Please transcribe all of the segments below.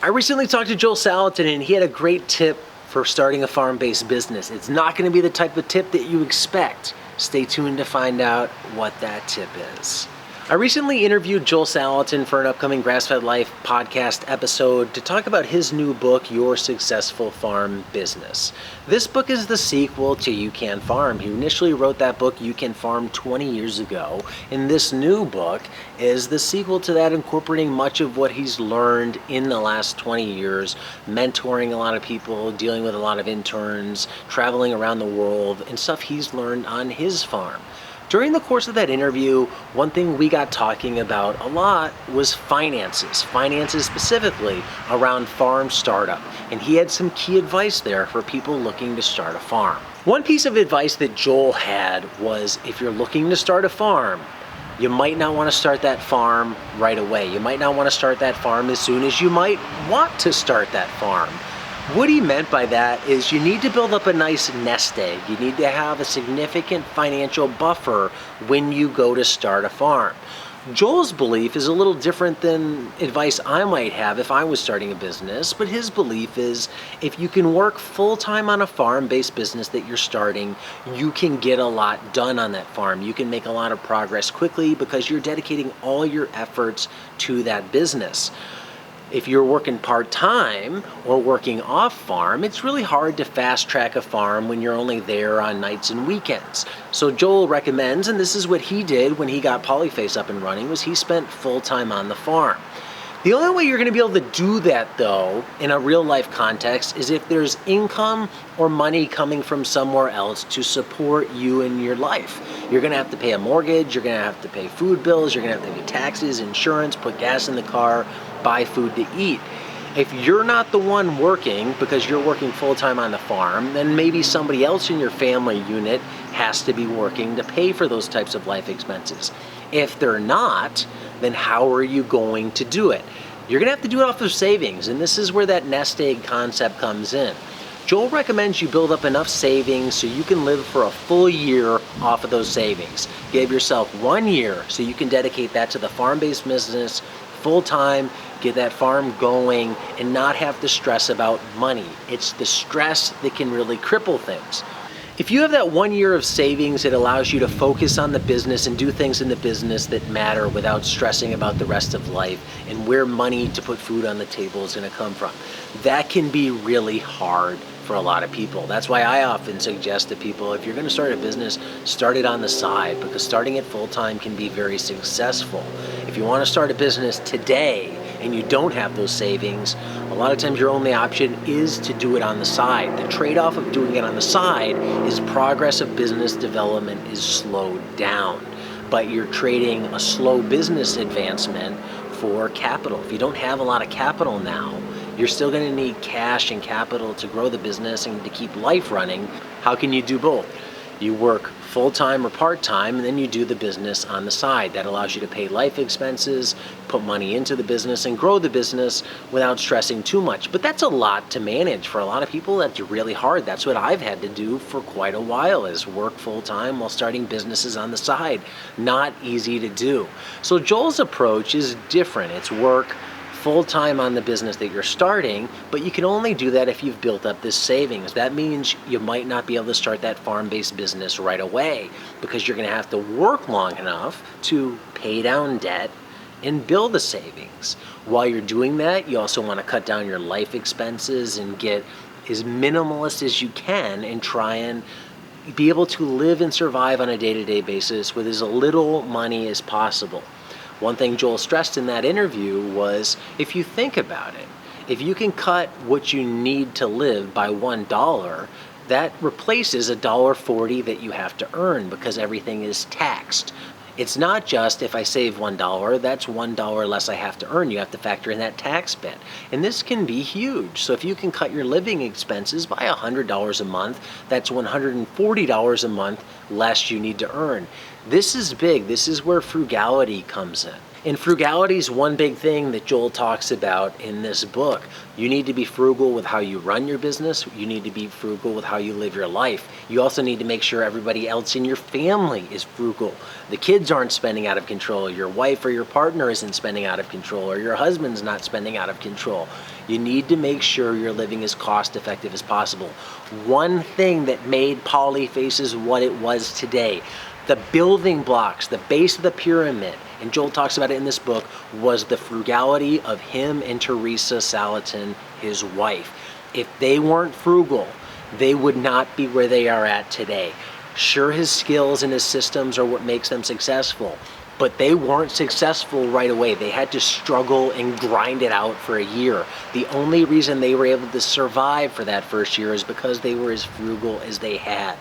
I recently talked to Joel Salatin, and he had a great tip for starting a farm-based business. It's not going to be the type of tip that you expect. Stay tuned to find out what that tip is. I recently interviewed Joel Salatin for an upcoming Grass-Fed Life podcast episode to talk about his new book, Your Successful Farm Business. This book is the sequel to You Can Farm. He initially wrote that book, You Can Farm, 20 years ago, and this new book is the sequel to that, incorporating much of what he's learned in the last 20 years, mentoring a lot of people, dealing with a lot of interns, traveling around the world, and stuff he's learned on his farm. During the course of that interview, one thing we got talking about a lot was finances specifically around farm startup. And he had some key advice there for people looking to start a farm. One piece of advice that Joel had was, if you're looking to start a farm, you might not want to start that farm right away. You might not want to start that farm as soon as you might want to start that farm. What he meant by that is you need to build up a nice nest egg. You need to have a significant financial buffer when you go to start a farm. Joel's belief is a little different than advice I might have if I was starting a business, but his belief is if you can work full-time on a farm-based business that you're starting, you can get a lot done on that farm. You can make a lot of progress quickly because you're dedicating all your efforts to that business. If you're working part-time or working off-farm, it's really hard to fast-track a farm when you're only there on nights and weekends. So Joel recommends, and this is what he did when he got Polyface up and running, was he spent full-time on the farm. The only way you're going to be able to do that, though, in a real-life context, is if there's income or money coming from somewhere else to support you in your life. You're going to have to pay a mortgage, you're going to have to pay food bills, you're going to have to pay taxes, insurance, put gas in the car, buy food to eat. If you're not the one working because you're working full-time on the farm, then maybe somebody else in your family unit has to be working to pay for those types of life expenses. If they're not, then how are you going to do it? You're going to have to do it off of savings, and this is where that nest egg concept comes in. Joel recommends you build up enough savings so you can live for a full year off of those savings. Give yourself 1 year so you can dedicate that to the farm-based business full-time, get that farm going, and not have to stress about money. It's the stress that can really cripple things. If you have that 1 year of savings, it allows you to focus on the business and do things in the business that matter without stressing about the rest of life and where money to put food on the table is going to come from. That can be really hard for a lot of people. That's why I often suggest to people, if you're going to start a business, start it on the side, because starting it full-time can be very successful. If you want to start a business today and you don't have those savings, a lot of times your only option is to do it on the side. The trade-off of doing it on the side is progress of business development is slowed down, but you're trading a slow business advancement for capital. If you don't have a lot of capital now, you're still going to need cash and capital to grow the business and to keep life running. How can you do both? You work full-time or part-time, and then you do the business on the side. That allows you to pay life expenses, put money into the business, and grow the business without stressing too much. But that's a lot to manage. For a lot of people, that's really hard. That's what I've had to do for quite a while, is work full-time while starting businesses on the side. Not easy to do. So Joel's approach is different. It's work full-time on the business that you're starting, but you can only do that if you've built up this savings. That means you might not be able to start that farm-based business right away because you're going to have to work long enough to pay down debt and build the savings. While you're doing that, you also want to cut down your life expenses and get as minimalist as you can and try and be able to live and survive on a day-to-day basis with as little money as possible. One thing Joel stressed in that interview was, if you think about it, if you can cut what you need to live by $1, that replaces $1.40 that you have to earn because everything is taxed. It's not just if I save $1, that's $1 less I have to earn. You have to factor in that tax bit. And this can be huge. So if you can cut your living expenses by $100 a month, that's $140 a month less you need to earn. This is big. This is where frugality comes in. And frugality is one big thing that Joel talks about in this book. You need to be frugal with how you run your business. You need to be frugal with how you live your life. You also need to make sure everybody else in your family is frugal. The kids aren't spending out of control. Your wife or your partner isn't spending out of control, or your husband's not spending out of control. You need to make sure you're living as cost effective as possible. One thing that made Polyfaces what it was today, the building blocks, the base of the pyramid, and Joel talks about it in this book, was the frugality of him and Teresa Salatin, his wife. If they weren't frugal, they would not be where they are at today. Sure, his skills and his systems are what makes them successful, but they weren't successful right away. They had to struggle and grind it out for a year. The only reason they were able to survive for that first year is because they were as frugal as they had.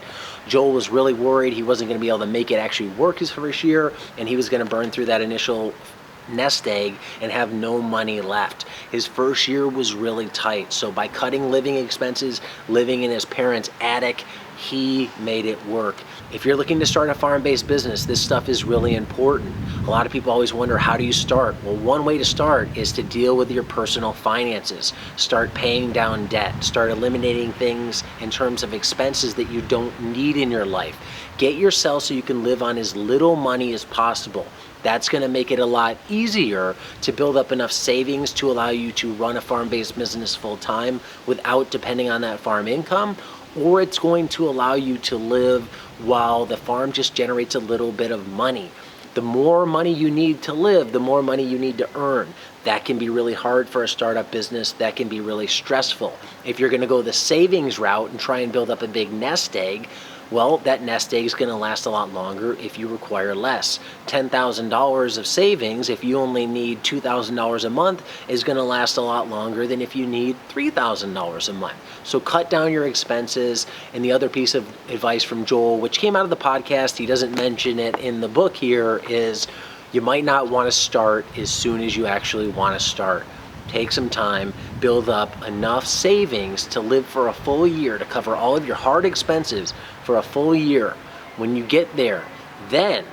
Joel was really worried he wasn't going to be able to make it actually work his first year, and he was going to burn through that initial nest egg and have no money left. His first year was really tight, so by cutting living expenses, living in his parents' attic, he made it work. If you're looking to start a farm-based business, this stuff is really important. A lot of people always wonder, how do you start? Well, one way to start is to deal with your personal finances. Start paying down debt. Start eliminating things in terms of expenses that you don't need in your life. Get yourself so you can live on as little money as possible. That's going to make it a lot easier to build up enough savings to allow you to run a farm-based business full-time without depending on that farm income, or it's going to allow you to live while the farm just generates a little bit of money. The more money you need to live, the more money you need to earn. That can be really hard for a startup business. That can be really stressful. If you're going to go the savings route and try and build up a big nest egg, well, that nest egg is going to last a lot longer if you require less. $10,000 of savings, if you only need $2,000 a month, is going to last a lot longer than if you need $3,000 a month. So cut down your expenses. And the other piece of advice from Joel, which came out of the podcast, he doesn't mention it in the book here, is you might not want to start as soon as you actually want to start. Take some time, build up enough savings to live for a full year, to cover all of your hard expenses for a full year. When you get there, then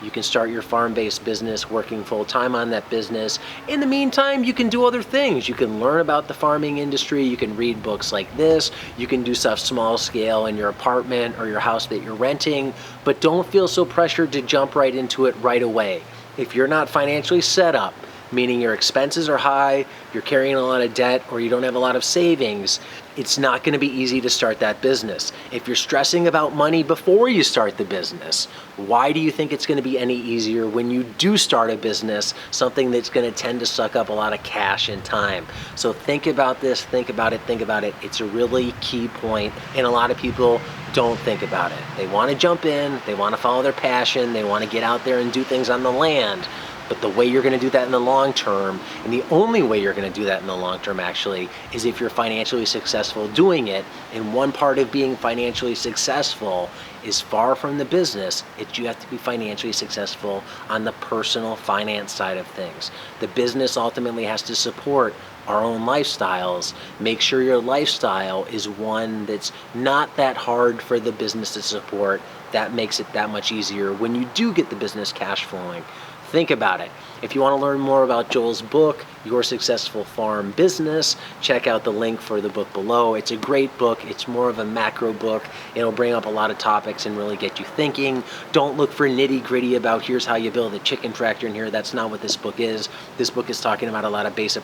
you can start your farm-based business, working full-time on that business. In the meantime, you can do other things. You can learn about the farming industry. You can read books like this. You can do stuff small scale in your apartment or your house that you're renting, but don't feel so pressured to jump right into it right away. If you're not financially set up, meaning your expenses are high, you're carrying a lot of debt, or you don't have a lot of savings, it's not going to be easy to start that business. If you're stressing about money before you start the business, why do you think it's going to be any easier when you do start a business, something that's going to tend to suck up a lot of cash and time? So think about this, think about it. It's a really key point, and a lot of people don't think about it. They want to jump in, they want to follow their passion, they want to get out there and do things on the land. But the way you're going to do that in the long term, and the only way you're going to do that in the long term actually, is if you're financially successful doing it. And one part of being financially successful is far from the business. You have to be financially successful on the personal finance side of things. The business ultimately has to support our own lifestyles. Make sure your lifestyle is one that's not that hard for the business to support. That makes it that much easier when you do get the business cash flowing. Think about it. If you want to learn more about Joel's book, Your Successful Farm Business, check out the link for the book below. It's a great book. It's more of a macro book. It'll bring up a lot of topics and really get you thinking. Don't look for nitty-gritty about here's how you build a chicken tractor in here. That's not what this book is. This book is talking about a lot of base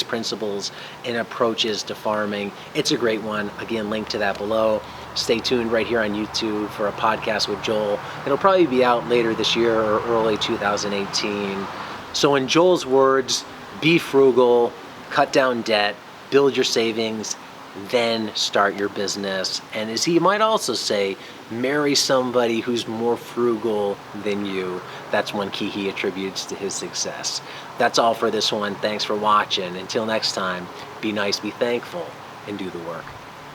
principles and approaches to farming. It's a great one. Again, link to that below. Stay tuned right here on YouTube for a podcast with Joel. It'll probably be out later this year or early 2018. So in Joel's words, be frugal, cut down debt, build your savings, then start your business. And as he might also say, marry somebody who's more frugal than you. That's one key he attributes to his success. That's all for this one. Thanks for watching. Until next time, be nice, be thankful, and do the work.